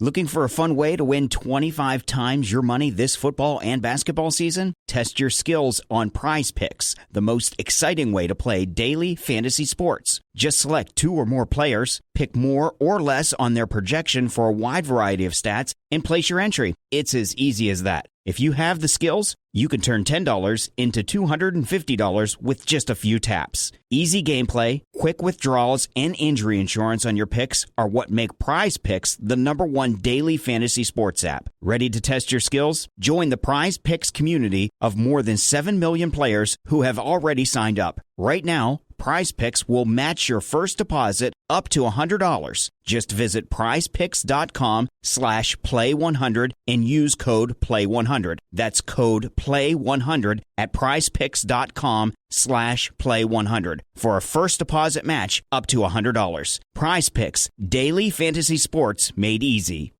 Looking for a fun way to win 25 times your money this football and basketball season? Test your skills on Prize Picks, the most exciting way to play daily fantasy sports. Just select 2 or more players, pick more or less on their projection for a wide variety of stats, and place your entry. It's as easy as that. If you have the skills, you can turn $10 into $250 with just a few taps. Easy gameplay, quick withdrawals, and injury insurance on your picks are what make Prize Picks the #1 daily fantasy sports app. Ready to test your skills? Join the Prize Picks community of more than 7 million players who have already signed up. Right now, Prize Picks will match your first deposit up to $100. Just visit prizepicks.com/play100 and use code PLAY100. That's code PLAY100 at prizepicks.com/play100 for a first deposit match up to $100. Prize Picks, daily fantasy sports made easy.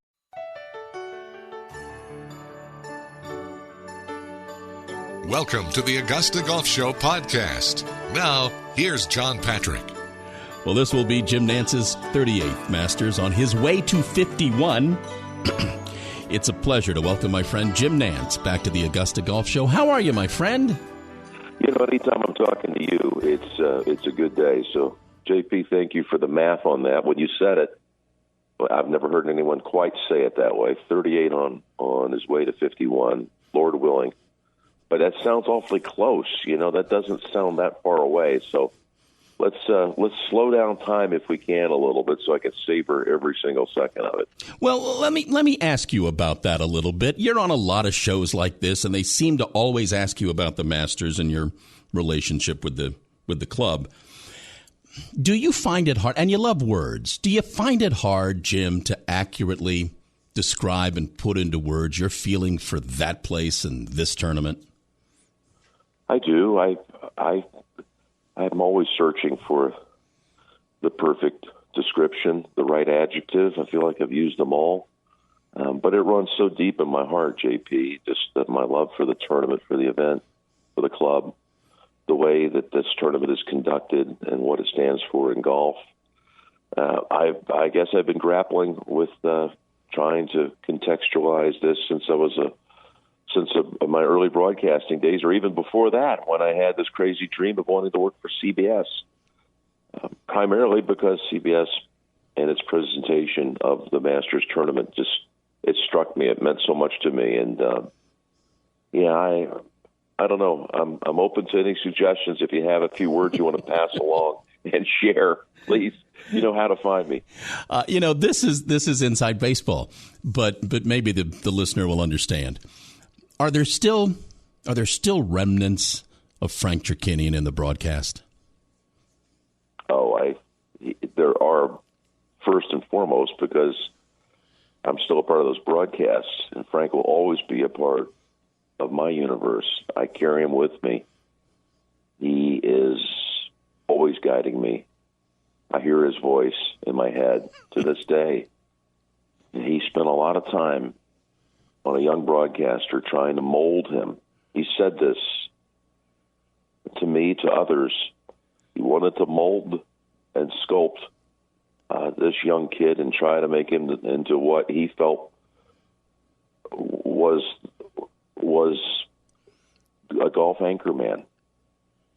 Welcome to the Augusta Golf Show podcast. Now, here's John Patrick. Well, this will be Jim Nantz's 38th Masters on his way to 51. It's a pleasure to welcome my friend Jim Nantz back to the Augusta Golf Show. How are you, my friend? You know, anytime I'm talking to you, it's a good day. So, JP, thank you for the math on that. When you said it, I've never heard anyone quite say it that way. 38 on his way to 51, Lord willing. But that sounds awfully close. You know, that doesn't sound that far away. So let's slow down time if we can a little bit so I can savor every single second of it. Well, let me ask you about that a little bit. You're on a lot of shows like this, and they seem to always ask you about the Masters and your relationship with the club. Do you find it hard, and you love words, do you find it hard, Jim, to accurately describe and put into words your feeling for that place and this tournament? I do. I'm always searching for the perfect description, the right adjective. I feel like I've used them all. But it runs so deep in my heart, JP, just that my love for the tournament, for the event, for the club, the way that this tournament is conducted and what it stands for in golf. I guess I've been grappling with trying to contextualize this since my early broadcasting days, or even before that, when I had this crazy dream of wanting to work for CBS, primarily because CBS and its presentation of the Masters tournament it struck me. It meant so much to me, and I don't know. I'm open to any suggestions. If you have a few words you want to pass along and share, please. You know how to find me. This is inside baseball, but maybe the listener will understand. Are there still remnants of Frank Chirkinian in the broadcast? There are, first and foremost, because I'm still a part of those broadcasts, and Frank will always be a part of my universe. I carry him with me. He is always guiding me. I hear his voice in my head to this day. And he spent a lot of time on a young broadcaster trying to mold him. He said this to me, to others. He wanted to mold and sculpt this young kid and try to make him into what he felt was a golf anchor man.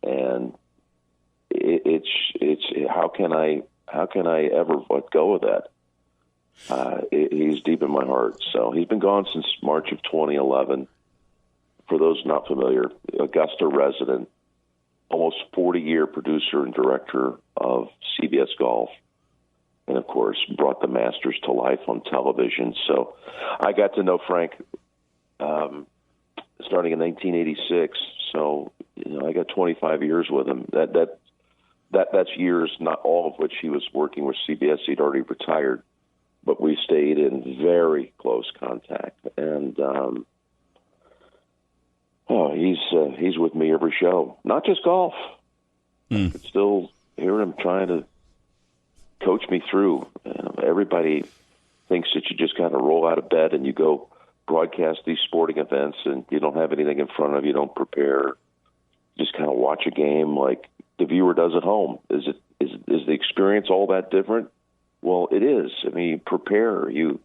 And it's how can I ever let go of that? He's deep in my heart. So he's been gone since March of 2011. For those not familiar, Augusta resident, almost 40-year producer and director of CBS Golf, and of course brought the Masters to life on television. So I got to know Frank starting in 1986. So I got 25 years with him. That's years, not all of which he was working with CBS. He'd already retired, but we stayed in very close contact. And he's with me every show, not just golf. I could still hear him trying to coach me through. Everybody thinks that you just kind of roll out of bed and you go broadcast these sporting events, and you don't have anything in front of you, don't prepare, just kind of watch a game like the viewer does at home. Is the experience all that different? Well, it is. I mean, you prepare. You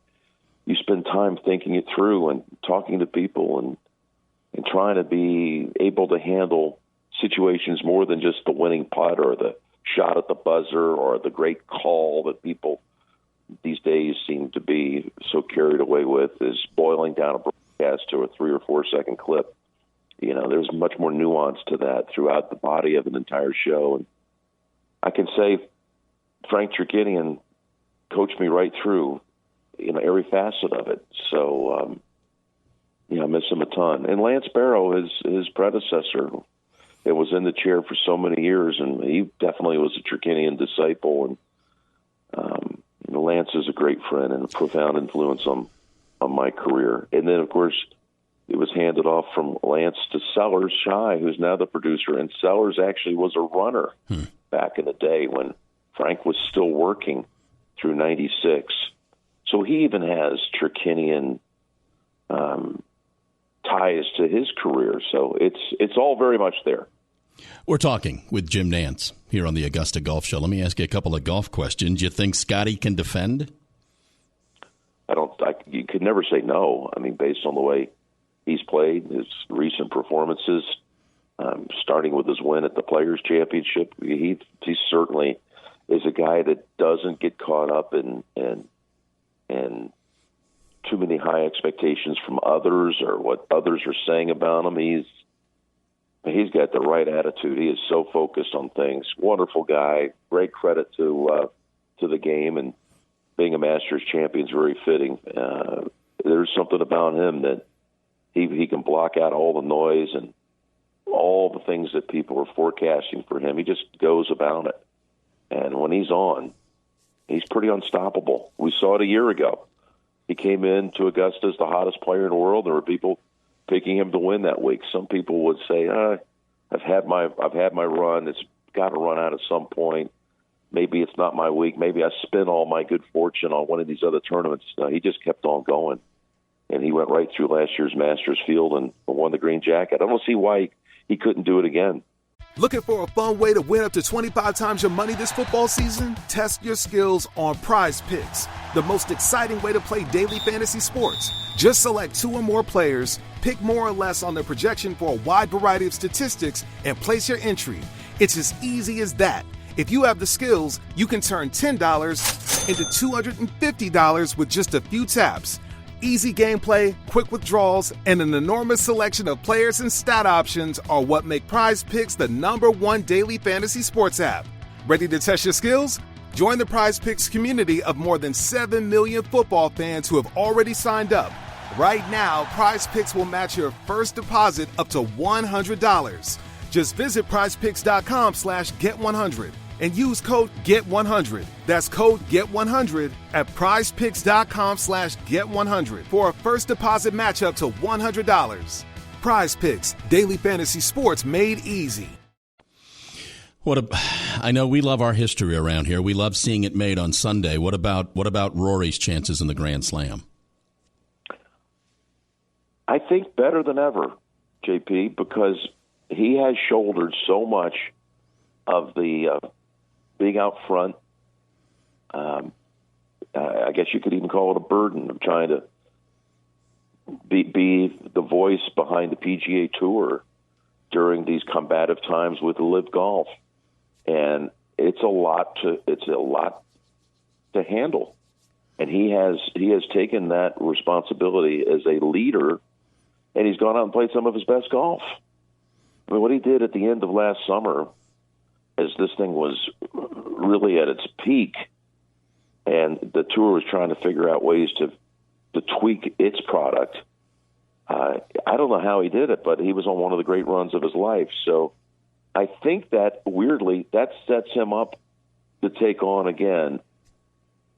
you spend time thinking it through and talking to people and trying to be able to handle situations more than just the winning putt or the shot at the buzzer or the great call that people these days seem to be so carried away with, is boiling down a broadcast to a 3 or 4 second clip. There's much more nuance to that throughout the body of an entire show. And I can say Frank Cherkinian coached me right through, every facet of it. So, I miss him a ton. And Lance Barrow, his predecessor, it was in the chair for so many years, and he definitely was a Cherkinian disciple. And Lance is a great friend and a profound influence on my career. And then, of course, it was handed off from Lance to Sellers Shy, who's now the producer. And Sellers actually was a runner back in the day when Frank was still working through 96. So he even has Cherkinian ties to his career. So it's all very much there. We're talking with Jim Nantz here on the Augusta Golf Show. Let me ask you a couple of golf questions. You think Scotty can defend? You could never say no. I mean, based on the way he's played, his recent performances, starting with his win at the Players Championship, he certainly is a guy that doesn't get caught up in too many high expectations from others or what others are saying about him. He's got the right attitude. He is so focused on things. Wonderful guy. Great credit to the game, and being a Masters champion is very fitting. There's something about him that he can block out all the noise and all the things that people are forecasting for him. He just goes about it. And when he's on, he's pretty unstoppable. We saw it a year ago. He came into Augusta as the hottest player in the world. There were people picking him to win that week. Some people would say, I've had my run. It's got to run out at some point. Maybe it's not my week. Maybe I spent all my good fortune on one of these other tournaments. No, he just kept on going. And he went right through last year's Masters field and won the green jacket. I don't see why he couldn't do it again. Looking for a fun way to win up to 25 times your money this football season? Test your skills on Prize Picks, the most exciting way to play daily fantasy sports. Just select 2 or more players, pick more or less on their projection for a wide variety of statistics, and place your entry. It's as easy as that. If you have the skills, you can turn $10 into $250 with just a few taps. Easy gameplay, quick withdrawals, and an enormous selection of players and stat options are what make Prize Picks the #1 daily fantasy sports app. Ready to test your skills? Join the Prize Picks community of more than 7 million football fans who have already signed up. Right now, Prize Picks will match your first deposit up to $100. Just visit prizepicks.com/get100 and use code GET100. That's code GET100 at prizepicks.com/get100 for a first deposit match up to $100. Prize Picks, daily fantasy sports made easy. I know we love our history around here. We love seeing it made on Sunday. What about Rory's chances in the Grand Slam? I think better than ever, JP, because he has shouldered so much of the being out front. I guess you could even call it a burden of trying to be the voice behind the PGA Tour during these combative times with LIV Golf, and it's a lot to handle. And he has taken that responsibility as a leader, and he's gone out and played some of his best golf. I mean, what he did at the end of last summer, as this thing was really at its peak, and the tour was trying to figure out ways to tweak its product. I don't know how he did it, but he was on one of the great runs of his life. So I think that, weirdly, that sets him up to take on, again,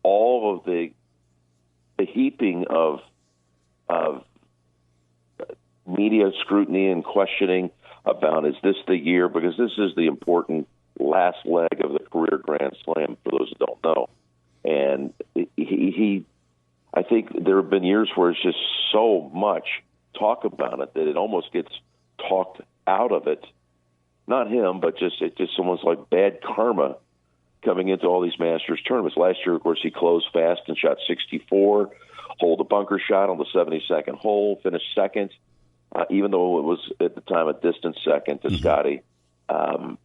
all of the heaping of media scrutiny and questioning about, is this the year? Because this is the important last leg of the career Grand Slam, for those who don't know. And I think there have been years where it's just so much talk about it that it almost gets talked out of it. Not him, but it's just almost like bad karma coming into all these Masters tournaments. Last year, of course, he closed fast and shot 64. hold a bunker shot on the 72nd hole, finish second, even though it was at the time a distant second to Scotty. I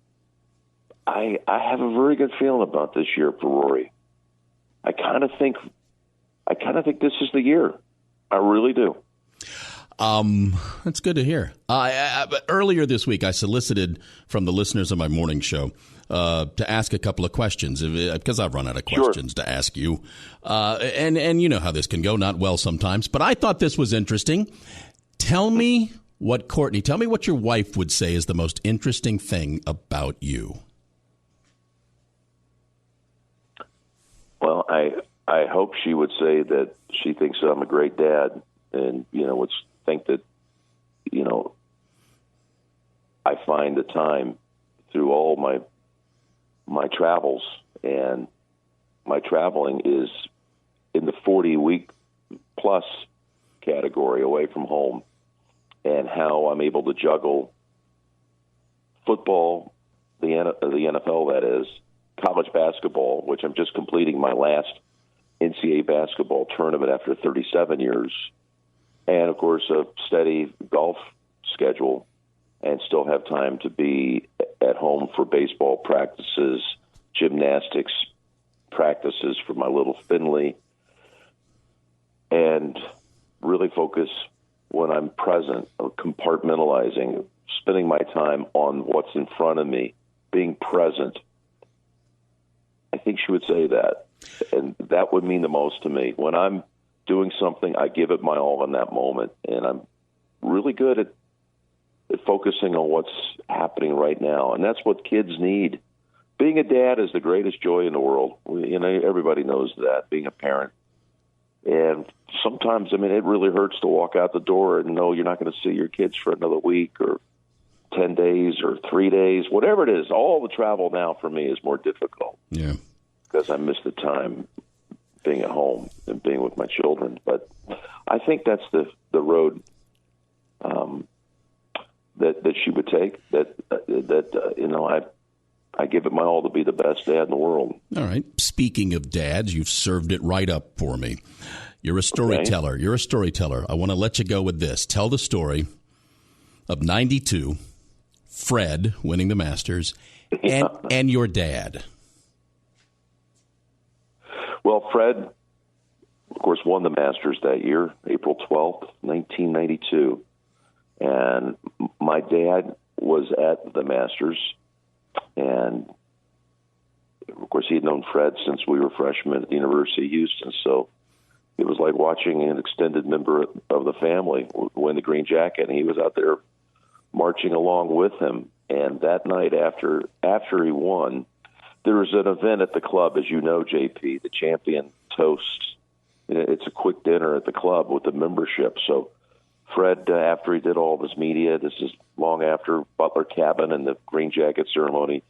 have a very good feeling about this year for Rory. I kind of think this is the year. I really do. That's good to hear. Earlier this week, I solicited from the listeners of my morning show to ask a couple of questions because I've run out of questions to ask you. And you know how this can go, not well sometimes. But I thought this was interesting. Tell me what your wife would say is the most interesting thing about you. Well, I hope she would say that she thinks I'm a great dad, and would think that I find the time through all my travels, and my traveling is in the 40-week plus category away from home, and how I'm able to juggle football, the NFL that is, college basketball, which I'm just completing my last NCAA basketball tournament after 37 years, and, of course, a steady golf schedule, and still have time to be at home for baseball practices, gymnastics practices for my little Finley, and really focus when I'm present, compartmentalizing, spending my time on what's in front of me, being present. I think she would say that, and that would mean the most to me. When I'm doing something, I give it my all in that moment, and I'm really good at focusing on what's happening right now, and that's what kids need. Being a dad is the greatest joy in the world. Everybody knows that, being a parent. And sometimes, it really hurts to walk out the door and know you're not going to see your kids for another week or 10 days or 3 days, whatever it is. All the travel now for me is more difficult. Yeah. Because I miss the time being at home and being with my children. But I think that's the road that she would take, I give it my all to be the best dad in the world. All right. Speaking of dads, you've served it right up for me. You're a storyteller. Okay. You're a storyteller. I want to let you go with this. Tell the story of 92, Fred winning the Masters, and your dad. Well, Fred, of course, won the Masters that year, April 12th, 1992. And my dad was at the Masters. And, of course, he had known Fred since we were freshmen at the University of Houston. So it was like watching an extended member of the family win the green jacket. And he was out there marching along with him. And that night after he won, there was an event at the club, as you know, JP, the champion toast. It's a quick dinner at the club with the membership. So Fred, after he did all of his media, this is long after Butler Cabin and the green jacket ceremony,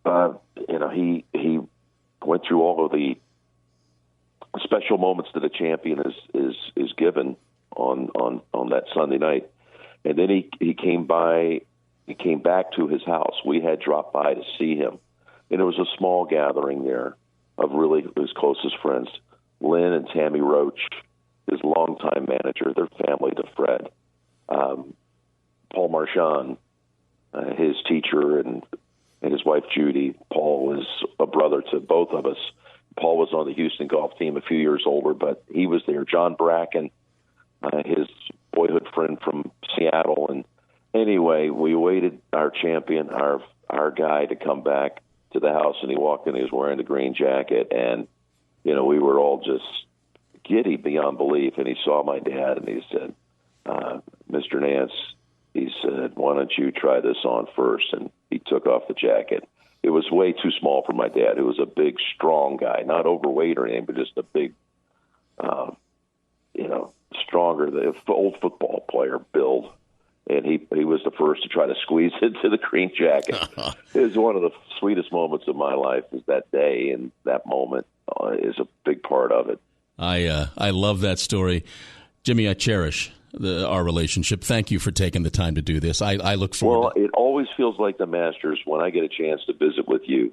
he went through all of the special moments that a champion is given on that Sunday night. And then he came back to his house. We had dropped by to see him. And it was a small gathering there of really his closest friends, Lynn and Tammy Roach, his longtime manager, their family to Fred, Paul Marchand, his teacher, and his wife Judy. Paul was a brother to both of us. Paul was on the Houston golf team, a few years older, but he was there. John Bracken, his boyhood friend from Seattle. And anyway, we waited our champion, our guy, to come back to the house, and he walked in. He was wearing the green jacket, and we were all just giddy beyond belief. And he saw my dad, and he said, "Mr. Nantz," he said, "why don't you try this on first?" And he took off the jacket. It was way too small for my dad, who was a big, strong guy, not overweight or anything, but just a big, stronger, the old football player build. And he was the first to try to squeeze into the green jacket. It was one of the sweetest moments of my life, is that day, and that moment is a big part of it. I love that story. Jimmy, I cherish our relationship. Thank you for taking the time to do this. I look forward. Well, it always feels like the Masters when I get a chance to visit with you.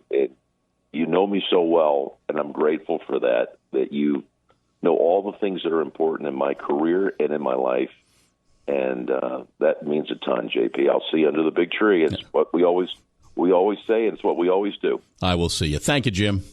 You know me so well, and I'm grateful for that you know all the things that are important in my career and in my life. And that means a ton, JP. I'll see you under the big tree. It's what we always say, and it's what we always do. I will see you. Thank you, Jim.